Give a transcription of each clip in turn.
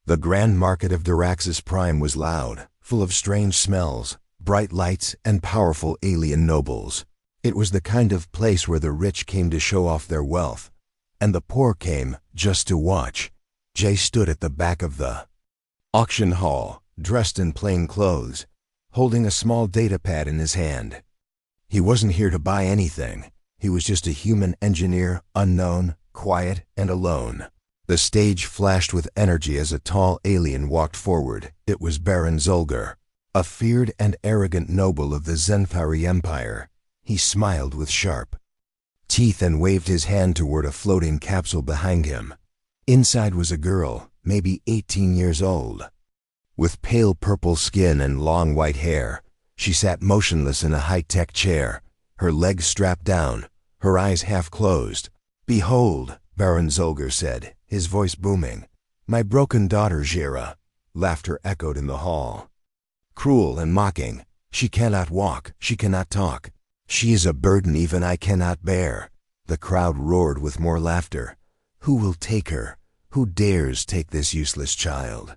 The grand market of Daraxis Prime was loud, full of strange smells, bright lights, and powerful alien nobles. It was the kind of place where the rich came to show off their wealth, and the poor came just to watch. Jay stood at the back of the auction hall, dressed in plain clothes, holding a small data pad in his hand. He wasn't here to buy anything. He was just a human engineer, unknown, quiet, and alone. The stage flashed with energy as a tall alien walked forward. It was Baron Zolgar, a feared and arrogant noble of the Zenfari Empire. He smiled with sharp teeth and waved his hand toward a floating capsule behind him. Inside was a girl, maybe 18 years old. With pale purple skin and long white hair, she sat motionless in a high-tech chair, her legs strapped down, her eyes half closed. "Behold," Baron Zolgar said, his voice booming. "My broken daughter, Jera." Laughter echoed in the hall. Cruel and mocking. "She cannot walk, she cannot talk. She is a burden even I cannot bear." The crowd roared with more laughter. "Who will take her? Who dares take this useless child?"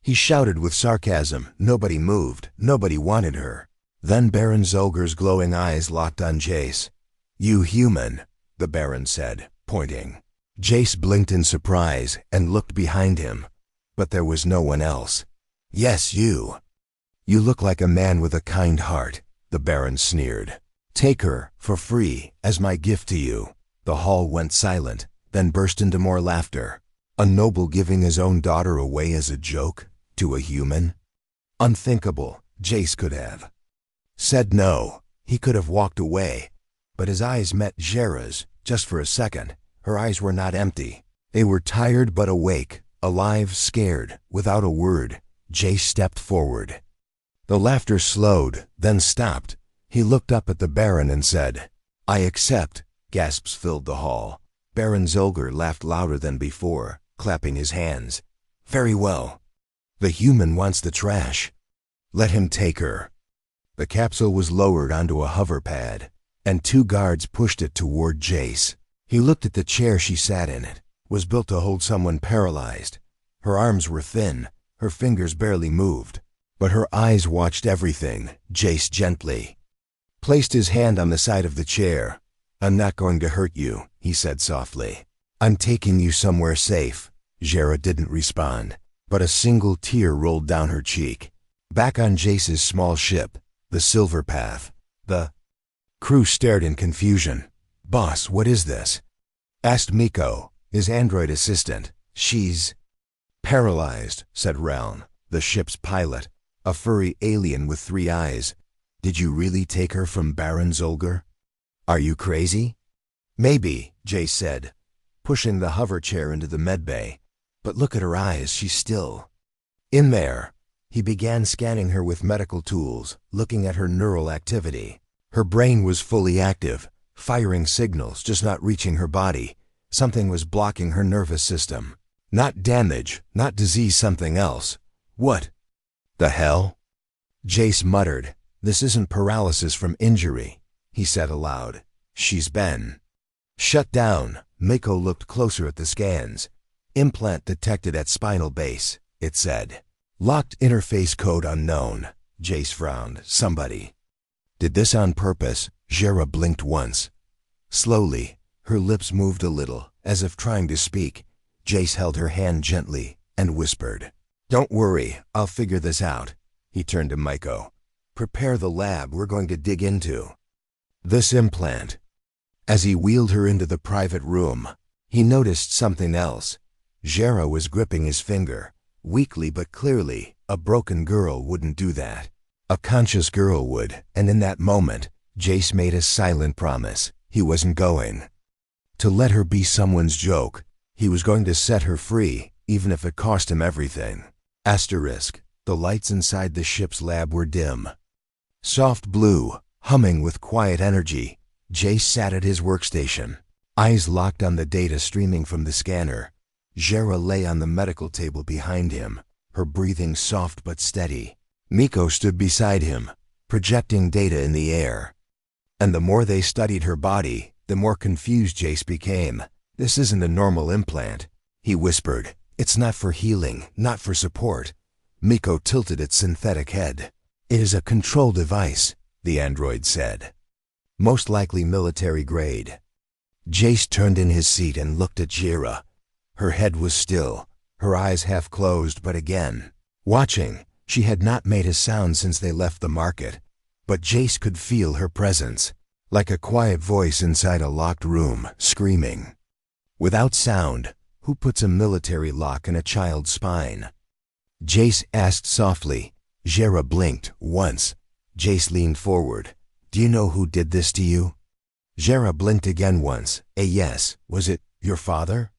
He shouted with sarcasm. Nobody moved. Nobody wanted her. Then Baron Zolgar's glowing eyes locked on Jace. "You human," the Baron said, pointing. Jace blinked in surprise and looked behind him, but there was no one else. "Yes, you. You look like a man with a kind heart," the Baron sneered. "Take her, for free, as my gift to you." The hall went silent, then burst into more laughter. A noble giving his own daughter away as a joke to a human? Unthinkable. Jace could have said no. He could have walked away, but his eyes met Jera's, just for a second. Her eyes were not empty. They were tired but awake, alive, scared. Without a word, Jace stepped forward. The laughter slowed, then stopped. He looked up at the Baron and said, "I accept." Gasps filled the hall. Baron Zolgar laughed louder than before, clapping his hands. "Very well. The human wants the trash. Let him take her." The capsule was lowered onto a hover pad, and 2 guards pushed it toward Jace. He looked at the chair she sat in. It was built to hold someone paralyzed. Her arms were thin, her fingers barely moved, but her eyes watched everything. Jace gently placed his hand on the side of the chair. "I'm not going to hurt you," he said softly. "I'm taking you somewhere safe." Jera didn't respond, but a single tear rolled down her cheek. Back on Jace's small ship, the Silver Path, the crew stared in confusion. "Boss, what is this?" asked Miko, his android assistant. "She's paralyzed," said Reln, the ship's pilot, a furry alien with 3 eyes. "Did you really take her from Baron Zolgar? Are you crazy?" "Maybe," Jace said, pushing the hover chair into the medbay. "But look at her eyes, she's still in there." He began scanning her with medical tools, looking at her neural activity. Her brain was fully active, firing signals, just not reaching her body. Something was blocking her nervous system. Not damage, not disease, something else. "What the hell?" Jace muttered. "This isn't paralysis from injury," he said aloud. "She's been shut down." Miko looked closer at the scans. "Implant detected at spinal base," it said. "Locked interface code unknown." Jace frowned. "Somebody did this on purpose." Jera blinked once. Slowly, her lips moved a little, as if trying to speak. Jace held her hand gently and whispered, "Don't worry, I'll figure this out." He turned to Miko. "Prepare the lab we're going to dig into this implant." As he wheeled her into the private room, he noticed something else. Jera was gripping his finger, weakly but clearly. A broken girl wouldn't do that. A conscious girl would, and in that moment, Jace made a silent promise. He wasn't going to let her be someone's joke. He was going to set her free, even if it cost him everything. Asterisk. The lights inside the ship's lab were dim. Soft blue, humming with quiet energy. Jace sat at his workstation, eyes locked on the data streaming from the scanner. Jera lay on the medical table behind him, her breathing soft but steady. Miko stood beside him, projecting data in the air. And the more they studied her body, the more confused Jace became. "This isn't a normal implant," he whispered. It's not for healing, not for support. Miko tilted its synthetic head. It is a control device, the android said. Most likely military grade. Jace turned in his seat and looked at Jira. Her head was still, her eyes half closed, but again, watching. She had not made a sound since they left the market, but Jace could feel her presence, like a quiet voice inside a locked room, screaming. Without sound, who puts a military lock in a child's spine? Jace asked softly. Jira blinked once. Jace leaned forward. Do you know who did this to you? Jira blinked again once. A yes. Was it your father?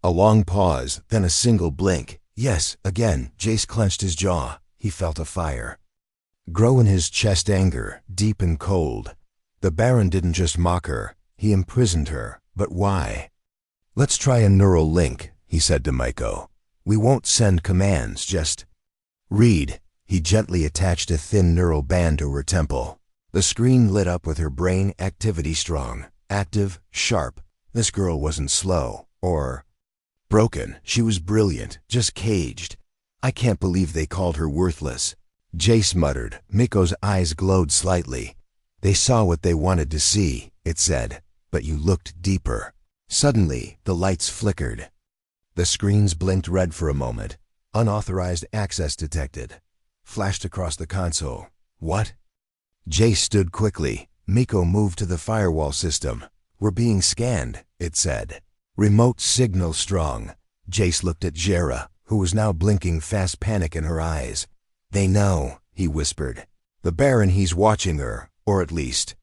A long pause, then a single blink. Yes, again. Jace clenched his jaw. He felt a fire grow in his chest, anger, deep and cold. The Baron didn't just mock her, he imprisoned her. But why? Let's try a neural link, he said to Miko. We won't send commands, just read. He gently attached a thin neural band to her temple. The screen lit up with her brain activity strong, active, sharp. This girl wasn't slow or broken. She was brilliant, just caged. I can't believe they called her worthless. Jace muttered. Miko's eyes glowed slightly. They saw what they wanted to see, it said, but you looked deeper. Suddenly, the lights flickered. The screens blinked red for a moment. Unauthorized access detected. Flashed across the console. What? Jace stood quickly. Miko moved to the firewall system. We're being scanned, it said. Remote signal strong. Jace looked at Jera, who was now blinking fast, panic in her eyes. They know, he whispered. The Baron, he's watching her, or at least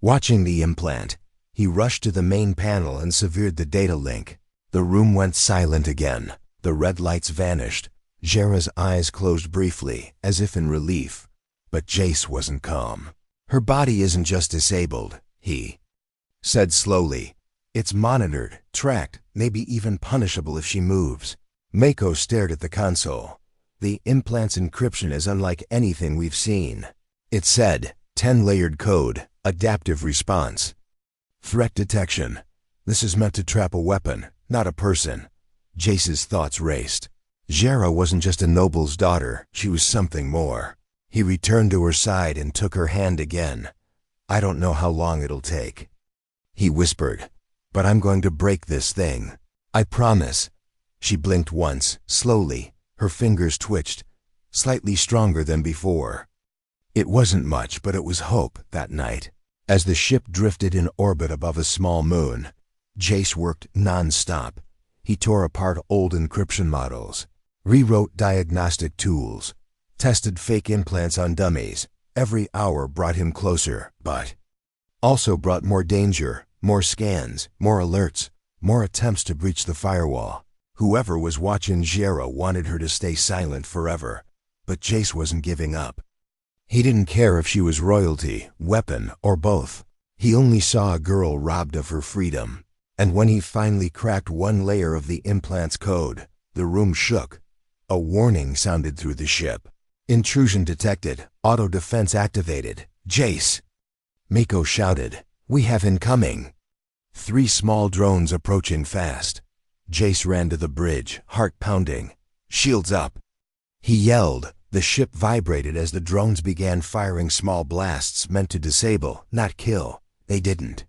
watching the implant. He rushed to the main panel and severed the data link. The room went silent again. The red lights vanished. Jera's eyes closed briefly, as if in relief. But Jace wasn't calm. Her body isn't just disabled, he said slowly. It's monitored, tracked, maybe even punishable if she moves. Mako stared at the console. The implant's encryption is unlike anything we've seen. It said, 10-layered code, adaptive response. Threat detection. This is meant to trap a weapon, not a person. Jace's thoughts raced. Jera wasn't just a noble's daughter, she was something more. He returned to her side and took her hand again. I don't know how long it'll take, he whispered, but I'm going to break this thing. I promise. She blinked once, slowly. Her fingers twitched, slightly stronger than before. It wasn't much, but it was hope that night. As the ship drifted in orbit above a small moon, Jace worked non-stop. He tore apart old encryption models, rewrote diagnostic tools, tested fake implants on dummies. Every hour brought him closer, but also brought more danger, more scans, more alerts, more attempts to breach the firewall. Whoever was watching Jera wanted her to stay silent forever, but Jace wasn't giving up. He didn't care if she was royalty, weapon, or both. He only saw a girl robbed of her freedom. And when he finally cracked one layer of the implant's code, the room shook. A warning sounded through the ship. Intrusion detected. Auto defense activated. Jace! Miko shouted. We have incoming. 3 small drones approaching fast. Jace ran to the bridge, heart pounding. Shields up! He yelled. The ship vibrated as the drones began firing small blasts meant to disable, not kill. They didn't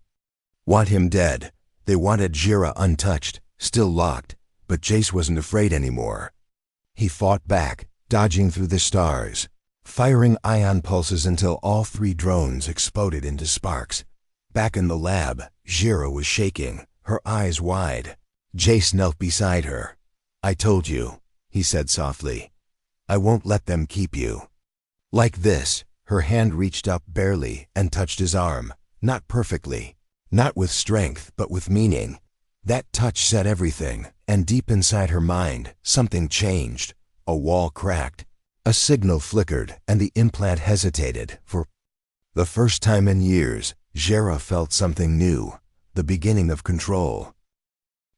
want him dead. They wanted Jera untouched, still locked, but Jace wasn't afraid anymore. He fought back, dodging through the stars, firing ion pulses until all 3 drones exploded into sparks. Back in the lab, Jera was shaking, her eyes wide. Jace knelt beside her. I told you, he said softly. I won't let them keep you. Like this, her hand reached up barely and touched his arm, not perfectly, not with strength, but with meaning. That touch said everything, and deep inside her mind, something changed. A wall cracked. A signal flickered, and the implant hesitated. For the first time in years, Jera felt something new, the beginning of control.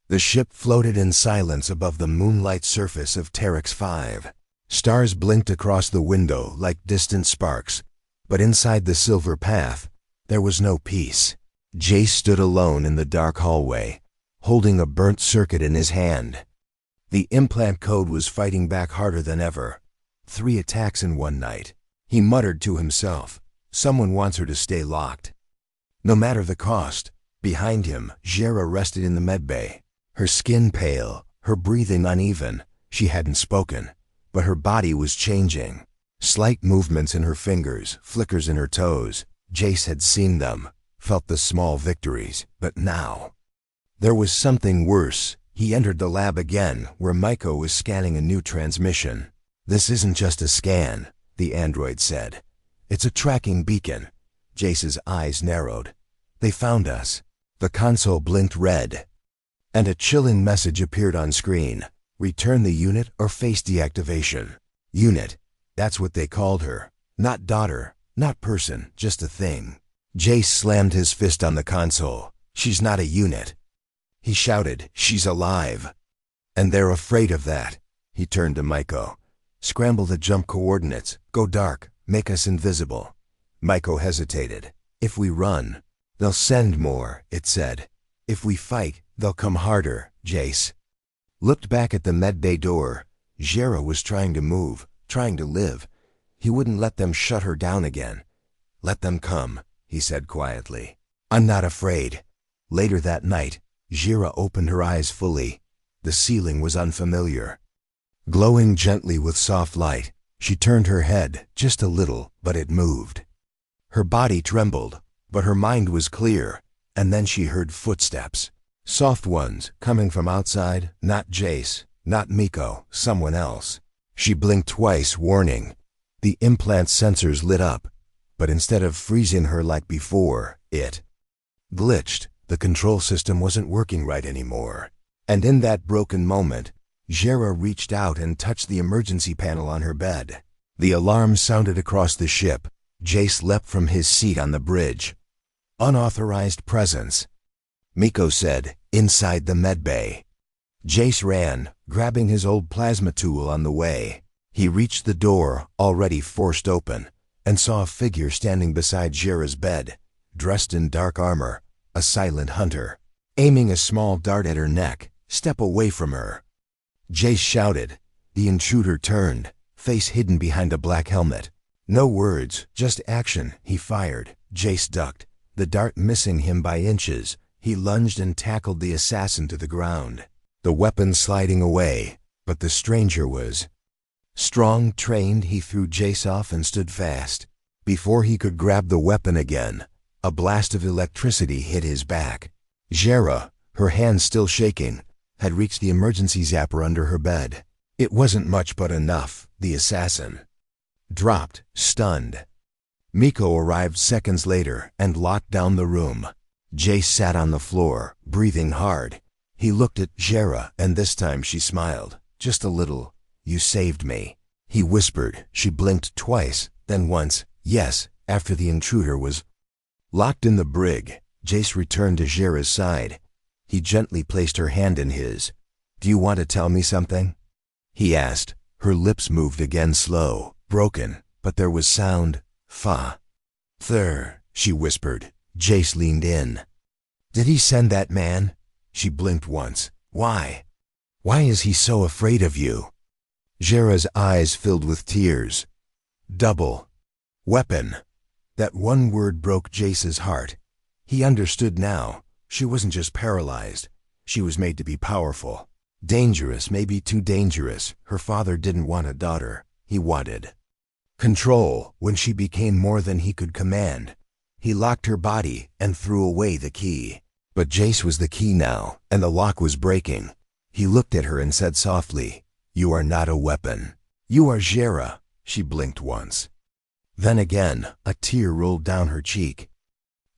The ship floated in silence above the moonlight surface of Terex 5. Stars blinked across the window like distant sparks, but inside the silver path, there was no peace. Jace stood alone in the dark hallway, holding a burnt circuit in his hand. The implant code was fighting back harder than ever. 3 attacks in one night. He muttered to himself, someone wants her to stay locked. No matter the cost. Behind him, Jera rested in the medbay. Her skin pale, her breathing uneven. She hadn't spoken, but her body was changing. Slight movements in her fingers, flickers in her toes. Jace had seen them, felt the small victories, but now there was something worse. He entered the lab again, where Miko was scanning a new transmission. "This isn't just a scan," the android said. "It's a tracking beacon." Jace's eyes narrowed. "They found us." The console blinked red, and a chilling message appeared on screen. "Return the unit or face deactivation." Unit. That's what they called her. Not daughter, not person, just a thing. Jace slammed his fist on the console. "She's not a unit." He shouted, "She's alive." "And they're afraid of that." He turned to Miko. "Scramble the jump coordinates. Go dark. Make us invisible." Miko hesitated. "If we run, they'll send more," it said. "If we fight, they'll come harder." Jace looked back at the medbay door. Jera was trying to move, trying to live. He wouldn't let them shut her down again. "Let them come," he said quietly. "I'm not afraid." Later that night, Jera opened her eyes fully. The ceiling was unfamiliar, glowing gently with soft light. She turned her head, just a little, but it moved. Her body trembled, but her mind was clear. And then she heard footsteps. Soft ones, coming from outside. Not Jace, not Miko, someone else. She blinked twice, warning. The implant sensors lit up, but instead of freezing her like before, it glitched. The control system wasn't working right anymore. And in that broken moment, Jera reached out and touched the emergency panel on her bed. The alarm sounded across the ship. Jace leapt from his seat on the bridge. "Unauthorized presence," Miko said, "inside the medbay." Jace ran, grabbing his old plasma tool on the way. He reached the door, already forced open, and saw a figure standing beside Jera's bed, dressed in dark armor. A silent hunter, aiming a small dart at her neck. "Step away from her." Jace shouted. The intruder turned, face hidden behind a black helmet. No words, just action. He fired. Jace ducked, the dart missing him by inches. He lunged and tackled the assassin to the ground, the weapon sliding away. But the stranger was strong, trained. He threw Jace off and stood fast. Before he could grab the weapon again, a blast of electricity hit his back. Jera, her hands still shaking, had reached the emergency zapper under her bed. It wasn't much, but enough. The assassin dropped, stunned. Miko arrived seconds later and locked down the room. Jace sat on the floor, breathing hard. He looked at Jera, and this time she smiled. "Just a little. You saved me," he whispered. She blinked twice, then once. "Yes," after the intruder was locked in the brig. Jace returned to Jera's side. He gently placed her hand in his. "Do you want to tell me something?" he asked. Her lips moved again, slow, broken, but there was sound. "Thur," she whispered. Jace leaned in. "Did he send that man?" She blinked once. "Why? Why is he so afraid of you?" Jera's eyes filled with tears. "Double weapon." That one word broke Jace's heart. He understood now. She wasn't just paralyzed. She was made to be powerful. Dangerous, maybe too dangerous. Her father didn't want a daughter. He wanted control. When she became more than he could command, he locked her body and threw away the key. But Jace was the key now, and the lock was breaking. He looked at her and said softly, "You are not a weapon. You are Jera." She blinked once. Then again, a tear rolled down her cheek.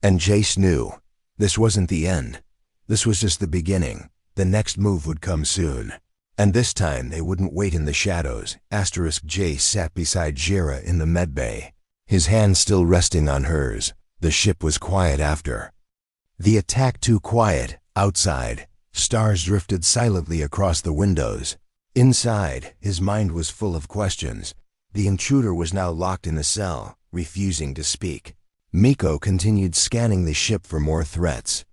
And Jace knew. This wasn't the end. This was just the beginning. The next move would come soon. And this time they wouldn't wait in the shadows. Jace sat beside Jera in the medbay, his hand still resting on hers. The ship was quiet after the attack, too quiet. Outside, stars drifted silently across the windows. Inside, his mind was full of questions. The intruder was now locked in a cell, refusing to speak. Miko continued scanning the ship for more threats.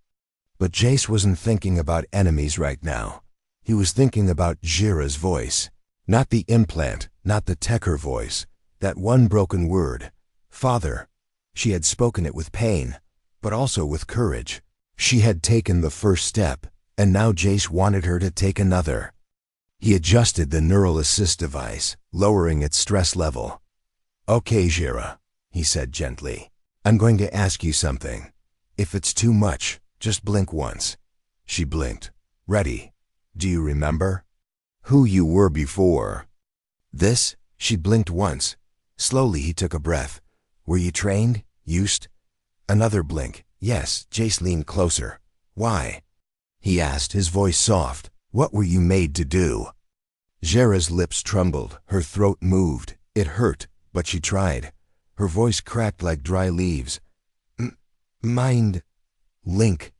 But Jace wasn't thinking about enemies right now. He was thinking about Jira's voice. Not the implant, not the Techer voice. That one broken word. Father. She had spoken it with pain, but also with courage. She had taken the first step, and now Jace wanted her to take another. He adjusted the neural assist device, lowering its stress level. Okay, Jira, he said gently. I'm going to ask you something. If it's too much, just blink once. She blinked. Ready. Do you remember? Who you were before? This? She blinked once. Slowly he took a breath. Were you trained? Used? Another blink. Yes. Jace leaned closer. Why? He asked, his voice soft. What were you made to do? Jira's lips trembled. Her throat moved. It hurt, but she tried. Her voice cracked like dry leaves. Mind. Link.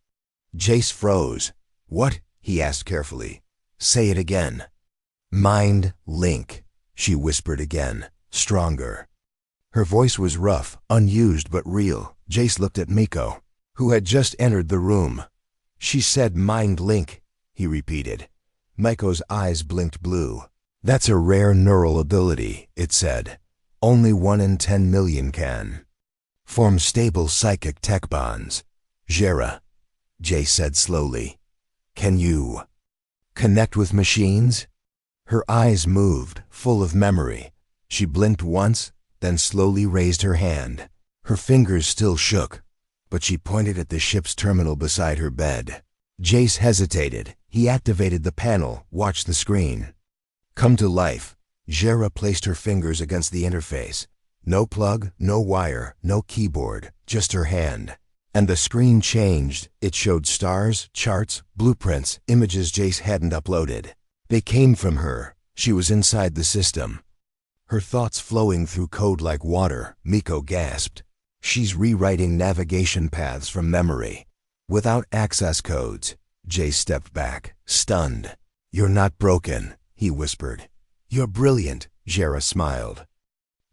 Jace froze. What? He asked carefully. Say it again. Mind link, she whispered again, stronger. Her voice was rough, unused but real. Jace looked at Miko, who had just entered the room. She said mind link, he repeated. Miko's eyes blinked blue. That's a rare neural ability, it said. Only 1 in 10 million can. Form stable psychic tech bonds. Jira, Jace said slowly. Can you connect with machines? Her eyes moved, full of memory. She blinked once, then slowly raised her hand. Her fingers still shook, but she pointed at the ship's terminal beside her bed. Jace hesitated. He activated the panel, watched the screen. Come to life. Jira placed her fingers against the interface. No plug, no wire, no keyboard, just her hand. And the screen changed. It showed stars, charts, blueprints, images Jace hadn't uploaded. They came from her. She was inside the system. Her thoughts flowing through code like water. Miko gasped. She's rewriting navigation paths from memory. Without access codes. Jace stepped back, stunned. You're not broken, he whispered. You're brilliant, Jira smiled.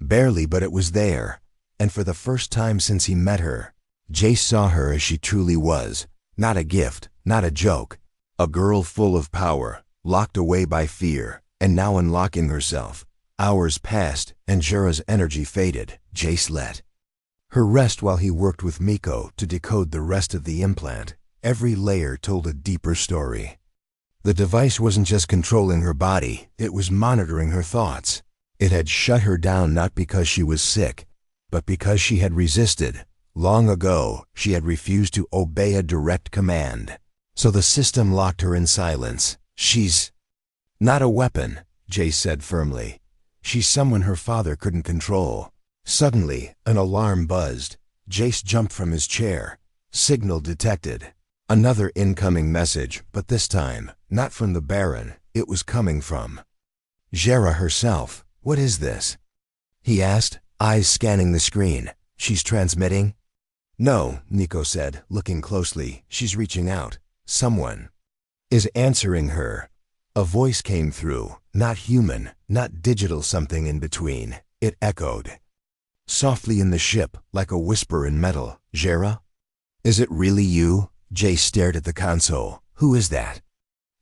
Barely, but it was there. And for the first time since he met her, Jace saw her as she truly was. Not a gift, not a joke. A girl full of power, locked away by fear, and now unlocking herself. Hours passed, and Jira's energy faded. Jace let her rest while he worked with Miko to decode the rest of the implant. Every layer told a deeper story. The device wasn't just controlling her body, it was monitoring her thoughts. It had shut her down not because she was sick, but because she had resisted. Long ago, she had refused to obey a direct command. So the system locked her in silence. She's not a weapon, Jace said firmly. She's someone her father couldn't control. Suddenly, an alarm buzzed. Jace jumped from his chair. Signal detected. Another incoming message, but this time, not from the Baron. It was coming from Jira herself. What is this? He asked, eyes scanning the screen. She's transmitting? No, Miko said, looking closely. She's reaching out. Someone is answering her. A voice came through, not human, not digital, something in between. It echoed softly in the ship, like a whisper in metal. Jira? Is it really you? Jace stared at the console. Who is that?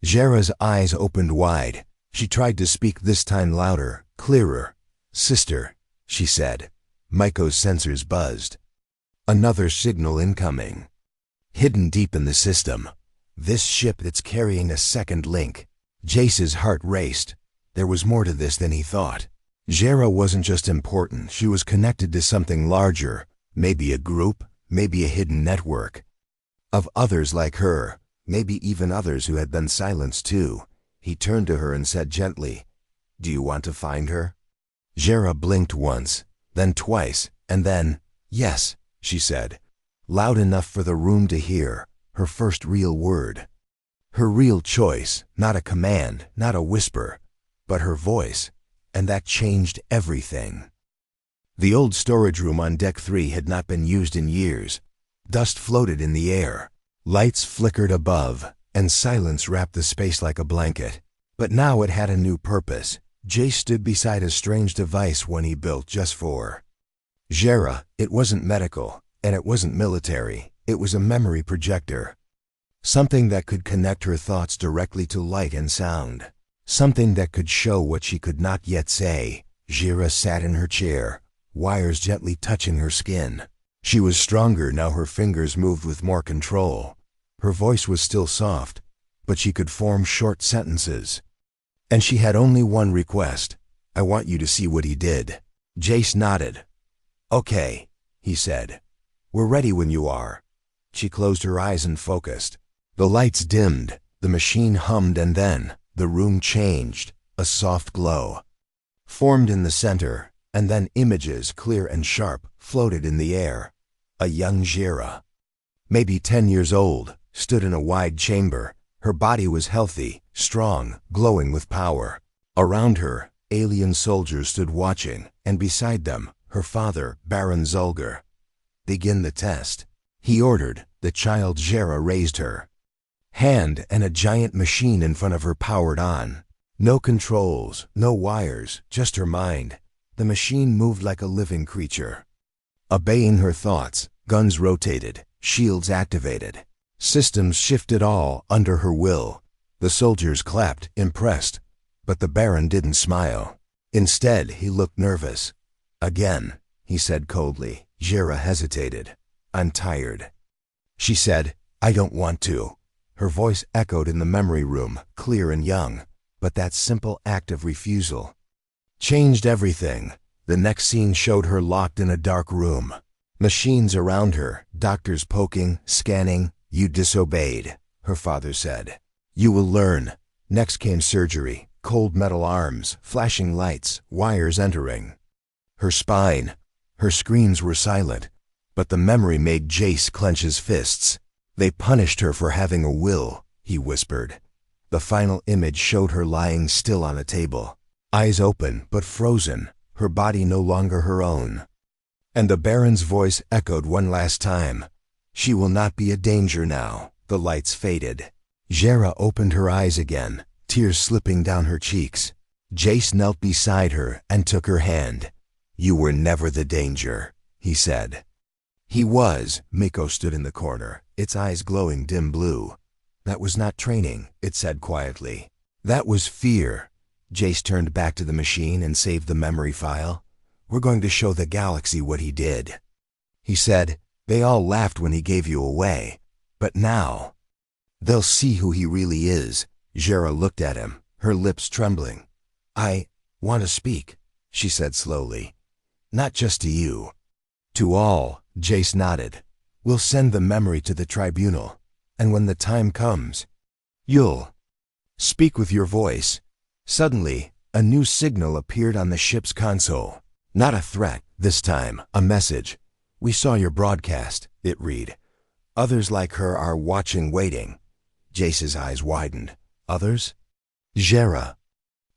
Jira's eyes opened wide. She tried to speak, this time louder, clearer. Sister, she said. Miko's sensors buzzed. Another signal incoming. Hidden deep in the system. This ship that's carrying a second link. Jace's heart raced. There was more to this than he thought. Jira wasn't just important, she was connected to something larger. Maybe a group, maybe a hidden network. Of others like her, maybe even others who had been silenced too. He turned to her and said gently, Do you want to find her? Jira blinked once, then twice, and then, Yes, she said, loud enough for the room to hear, her first real word. Her real choice, not a command, not a whisper, but her voice, and that changed everything. The old storage room on Deck 3 had not been used in years. Dust floated in the air, lights flickered above, and silence wrapped the space like a blanket. But now it had a new purpose. Jace stood beside a strange device one he built just for Jira. It wasn't medical, and it wasn't military. It was a memory projector. Something that could connect her thoughts directly to light and sound. Something that could show what she could not yet say. Jira sat in her chair, wires gently touching her skin. She was stronger now, her fingers moved with more control. Her voice was still soft, but she could form short sentences. And she had only one request. I want you to see what he did. Jace nodded. Okay, he said. We're ready when you are. She closed her eyes and focused. The lights dimmed, the machine hummed, and then the room changed. A soft glow formed in the center, and then images, clear and sharp, floated in the air. A young Jira, maybe 10 years old, stood in a wide chamber. Her body was healthy, strong, glowing with power. Around her, alien soldiers stood watching, and beside them, her father, Baron Zulger. Begin the test, he ordered. The child Jira raised her hand, and a giant machine in front of her powered on. No controls, no wires, just her mind. The machine moved like a living creature, obeying her thoughts. Guns rotated, shields activated, systems shifted, all under her will. The soldiers clapped, impressed, but the Baron didn't smile. Instead, he looked nervous. Again, he said coldly. Jira hesitated. I'm tired, she said. I don't want to. Her voice echoed in the memory room, clear and young, but that simple act of refusal changed everything. The next scene showed her locked in a dark room. Machines around her, doctors poking, scanning. You disobeyed, her father said. You will learn. Next came surgery, cold metal arms, flashing lights, wires entering her spine. Her screams were silent, but the memory made Jace clench his fists. They punished her for having a will, he whispered. The final image showed her lying still on a table, eyes open but frozen, her body no longer her own. And the Baron's voice echoed one last time. She will not be a danger now. The lights faded. Jira opened her eyes again, tears slipping down her cheeks. Jace knelt beside her and took her hand. You were never the danger, he said. He was. Miko stood in the corner, its eyes glowing dim blue. That was not training, it said quietly. That was fear. Jace turned back to the machine and saved the memory file. We're going to show the galaxy what he did, he said. They all laughed when he gave you away, but now they'll see who he really is. Jira looked at him, her lips trembling. I want to speak, she said slowly. Not just to you. To all. Jace nodded. We'll send the memory to the tribunal, and when the time comes, you'll speak with your voice. Suddenly, a new signal appeared on the ship's console. Not a threat, this time, a message. We saw your broadcast, it read. Others like her are watching, waiting. Jace's eyes widened. Others? Jira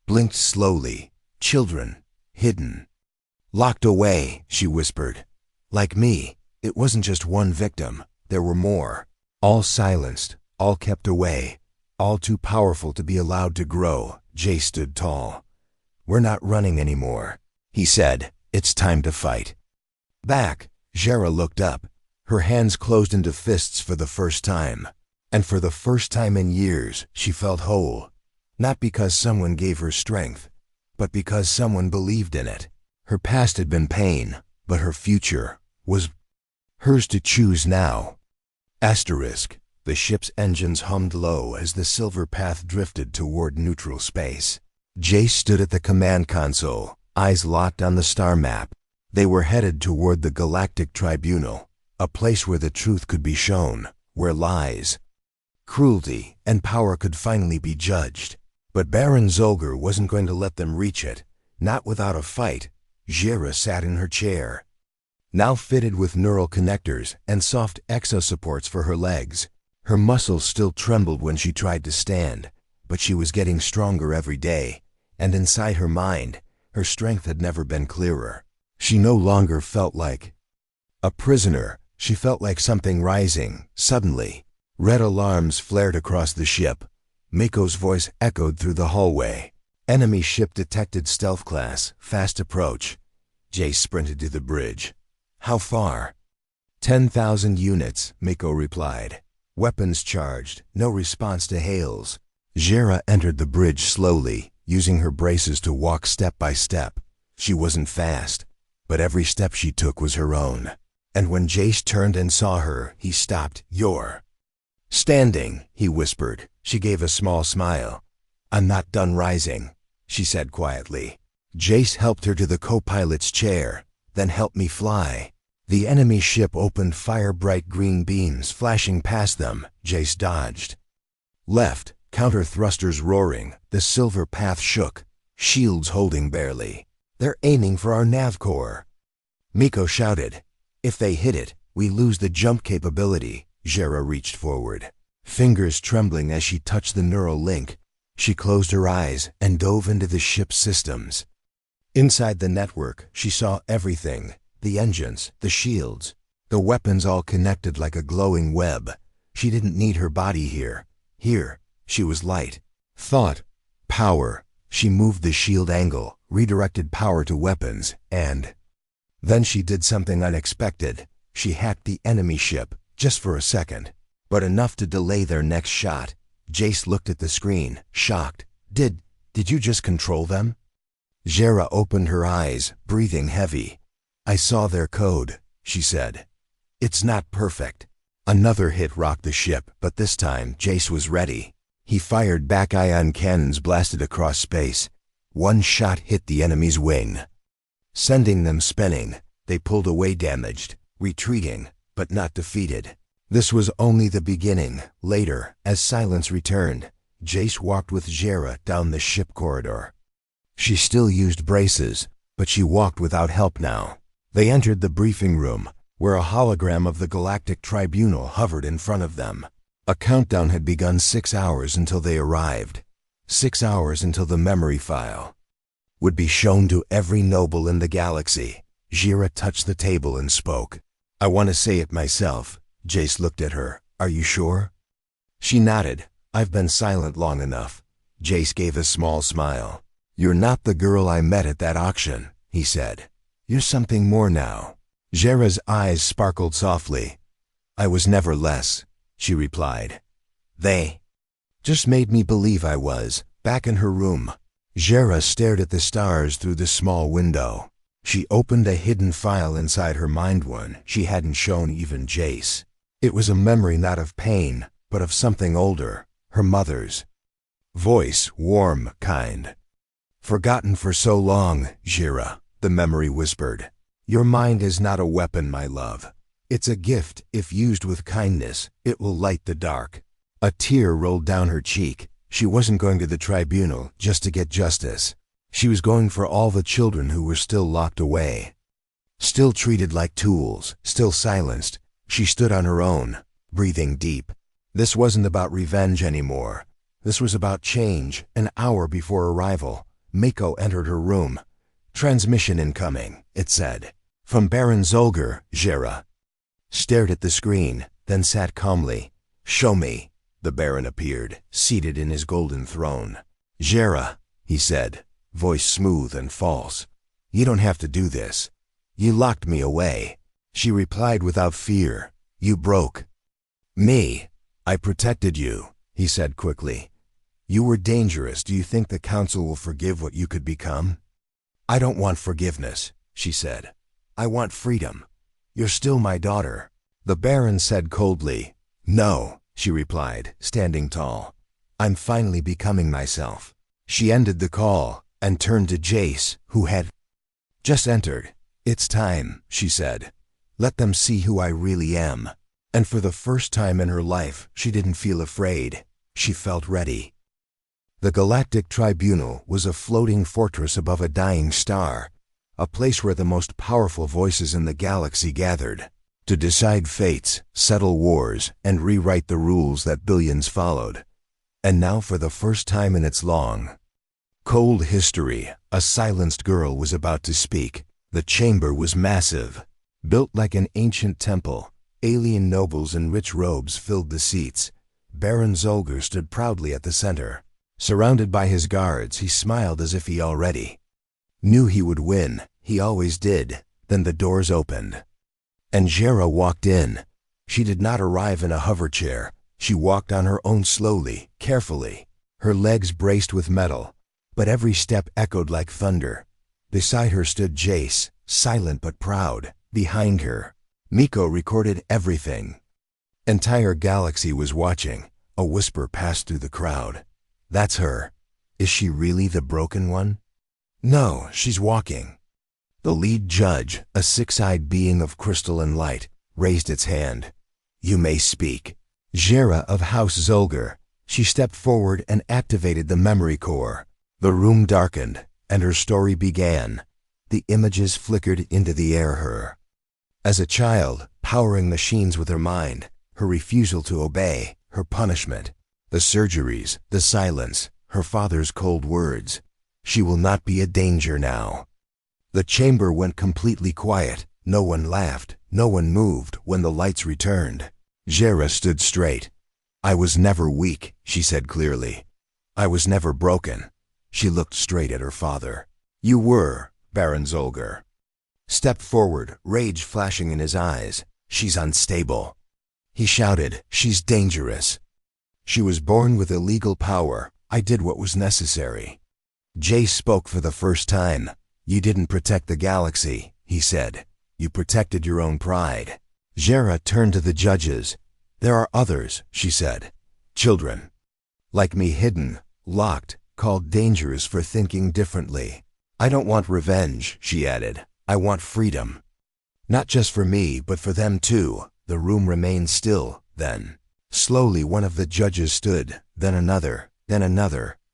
blinked slowly. Children, hidden, locked away, she whispered. Like me, it wasn't just one victim. There were more. All silenced, all kept away, all too powerful to be allowed to grow. Jace stood tall. We're not running anymore, he said. It's time to fight. Back. Jira looked up. Her hands closed into fists for the first time. And for the first time in years, she felt whole. Not because someone gave her strength, but because someone believed in it. Her past had been pain, but her future was hers to choose now. Asterisk. The ship's engines hummed low as the silver path drifted toward neutral space. Jace stood at the command console, eyes locked on the star map. They were headed toward the Galactic Tribunal, a place where the truth could be shown, where lies, cruelty, and power could finally be judged. But Baron Zulger wasn't going to let them reach it, not without a fight. Jira sat in her chair, now fitted with neural connectors and soft exosupports for her legs. Her muscles still trembled when she tried to stand, but she was getting stronger every day, and inside her mind, her strength had never been clearer. She no longer felt like a prisoner. She felt like something rising. Suddenly, red alarms flared across the ship. Miko's voice echoed through the hallway. Enemy ship detected, stealth class, fast approach. Jace sprinted to the bridge. How far? 10,000 units, Miko replied. Weapons charged, no response to hails. Jera entered the bridge slowly, using her braces to walk step by step. She wasn't fast, but every step she took was her own. And when Jace turned and saw her, he stopped. "You're standing," he whispered. She gave a small smile. "I'm not done rising," she said quietly. Jace helped her to the co-pilot's chair, then helped me fly. The enemy ship opened fire, bright green beams flashing past them. Jace dodged. Left, counter thrusters roaring, the silver path shook, shields holding barely. "They're aiming for our nav core," Miko shouted. "If they hit it, we lose the jump capability." Jera reached forward, fingers trembling as she touched the neural link. She closed her eyes and dove into the ship's systems. Inside the network, she saw everything. The engines, the shields, the weapons all connected like a glowing web. She didn't need her body here. Here, she was light. Thought. Power. She moved the shield angle, redirected power to weapons, and then she did something unexpected. She hacked the enemy ship, just for a second, but enough to delay their next shot. Jace looked at the screen, shocked. Did you just control them?" Jera opened her eyes, breathing heavy. "I saw their code," she said. "It's not perfect." Another hit rocked the ship, but this time Jace was ready. He fired back. Ion cannons blasted across space. One shot hit the enemy's wing, sending them spinning. They pulled away, damaged, retreating, but not defeated. This was only the beginning. Later, as silence returned, Jace walked with Jera down the ship corridor. She still used braces, but she walked without help now. They entered the briefing room, where a hologram of the Galactic Tribunal hovered in front of them. A countdown had begun. 6 hours until they arrived. 6 hours until the memory file would be shown to every noble in the galaxy. Jera touched the table and spoke. "I want to say it myself." Jace looked at her. "Are you sure?" She nodded. "I've been silent long enough." Jace gave a small smile. "You're not the girl I met at that auction," he said. "You're something more now." Jera's eyes sparkled softly. "I was never less," she replied. "They just made me believe I was." Back in her room, Jera stared at the stars through the small window. She opened a hidden file inside her mind, one she hadn't shown even Jace. It was a memory not of pain, but of something older, her mother's voice, warm, kind. "Forgotten for so long, Jera," the memory whispered. "Your mind is not a weapon, my love. It's a gift. If used with kindness, it will light the dark." A tear rolled down her cheek. She wasn't going to the tribunal just to get justice. She was going for all the children who were still locked away, still treated like tools, still silenced. She stood on her own, breathing deep. This wasn't about revenge anymore. This was about change. An hour before arrival, Miko entered her room. "Transmission incoming," it said. "From Baron Zolgar." Jera stared at the screen, then sat calmly. "Show me." The Baron appeared, seated in his golden throne. "Jera," he said, voice smooth and false. "You don't have to do this. You locked me away." She replied without fear. "You broke me. I protected you," he said quickly. "You were dangerous. Do you think the Council will forgive what you could become?" "I don't want forgiveness," she said. "I want freedom. You're still my daughter." The Baron said coldly. "No," she replied, standing tall. "I'm finally becoming myself." She ended the call and turned to Jace, who had just entered. "It's time," she said. "Let them see who I really am." And for the first time in her life, she didn't feel afraid. She felt ready. The Galactic Tribunal was a floating fortress above a dying star, a place where the most powerful voices in the galaxy gathered to decide fates, settle wars, and rewrite the rules that billions followed. And now, for the first time in its long, cold history, a silenced girl was about to speak. The chamber was massive, built like an ancient temple. Alien nobles in rich robes filled the seats. Baron Zolgar stood proudly at the center. Surrounded by his guards, he smiled as if he already knew he would win. He always did. Then the doors opened, and Jera walked in. She did not arrive in a hover chair. She walked on her own slowly, carefully, her legs braced with metal, but every step echoed like thunder. Beside her stood Jace, silent but proud. Behind her, Miko recorded everything. Entire galaxy was watching. A whisper passed through the crowd. That's her. Is she really the broken one? No, she's walking. The lead judge, a six-eyed being of crystal and light, raised its hand. You may speak. Jera of House Zolgar. She stepped forward and activated the memory core. The room darkened, and her story began. The images flickered into the air. As a child, powering machines with her mind, her refusal to obey, her punishment, the surgeries, the silence, her father's cold words. She will not be a danger now. The chamber went completely quiet. No one laughed, no one moved when the lights returned. Jera stood straight. I was never weak, she said clearly. I was never broken. She looked straight at her father. You were, Baron Zolgar. Stepped forward, rage flashing in his eyes. She's unstable. He shouted, she's dangerous. She was born with illegal power. I did what was necessary. Jace spoke for the first time. You didn't protect the galaxy, he said. You protected your own pride. Jera turned to the judges. There are others, she said. Children. Like me, hidden, locked, called dangerous for thinking differently. I don't want revenge, she added. I want freedom. Not just for me, but for them too. The room remained still, then. Slowly one of the judges stood, then another,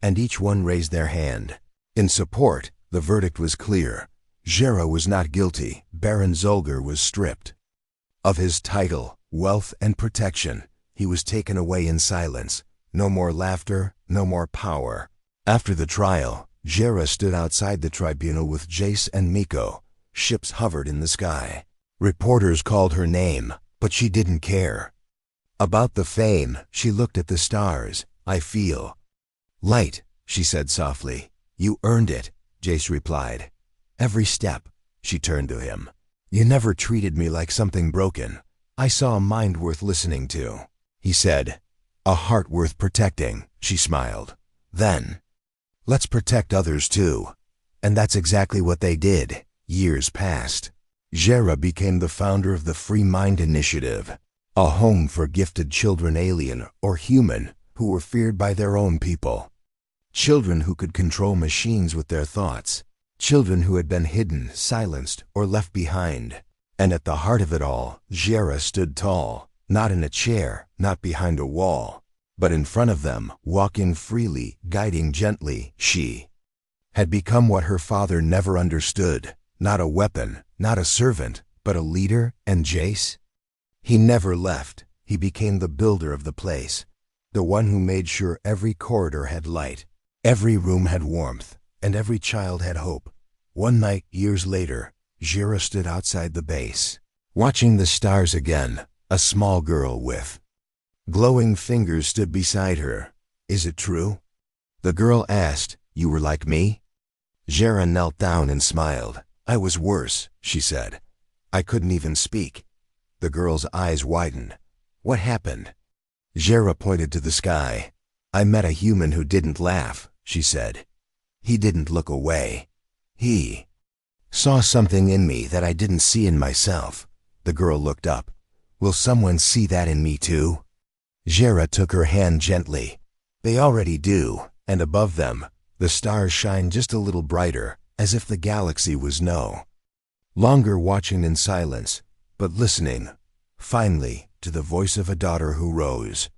and each one raised their hand. In support, the verdict was clear. Jera was not guilty. Baron Zolgar was stripped of his title, wealth, and protection. He was taken away in silence. No more laughter, no more power. After the trial, Jera stood outside the tribunal with Jace and Miko. Ships hovered in the sky. Reporters called her name, but she didn't care. About the fame, she looked at the stars. I feel light, she said softly. You earned it, Jace replied. Every step. She turned to him. You never treated me like something broken. I saw a mind worth listening to. He said, a heart worth protecting, she smiled. Then, let's protect others too. And that's exactly what they did. Years passed. Jera became the founder of the Free Mind Initiative, a home for gifted children, alien or human, who were feared by their own people. Children who could control machines with their thoughts. Children who had been hidden, silenced, or left behind. And at the heart of it all, Jera stood tall, not in a chair, not behind a wall, but in front of them, walking freely, guiding gently. She had become what her father never understood, not a weapon, not a servant, but a leader. And Jace? He never left. He became the builder of the place, the one who made sure every corridor had light, every room had warmth, and every child had hope. One night, years later, Jera stood outside the base, watching the stars again. A small girl with glowing fingers stood beside her. Is it true? The girl asked. You were like me? Jera knelt down and smiled. I was worse, she said. I couldn't even speak. The girl's eyes widened. What happened? Jera pointed to the sky. I met a human who didn't laugh, she said. He didn't look away. He saw something in me that I didn't see in myself. The girl looked up. Will someone see that in me too? Jera took her hand gently. They already do, and above them, the stars shine just a little brighter, as if the galaxy was no longer watching in silence, but listening, finally, to the voice of a daughter who rose.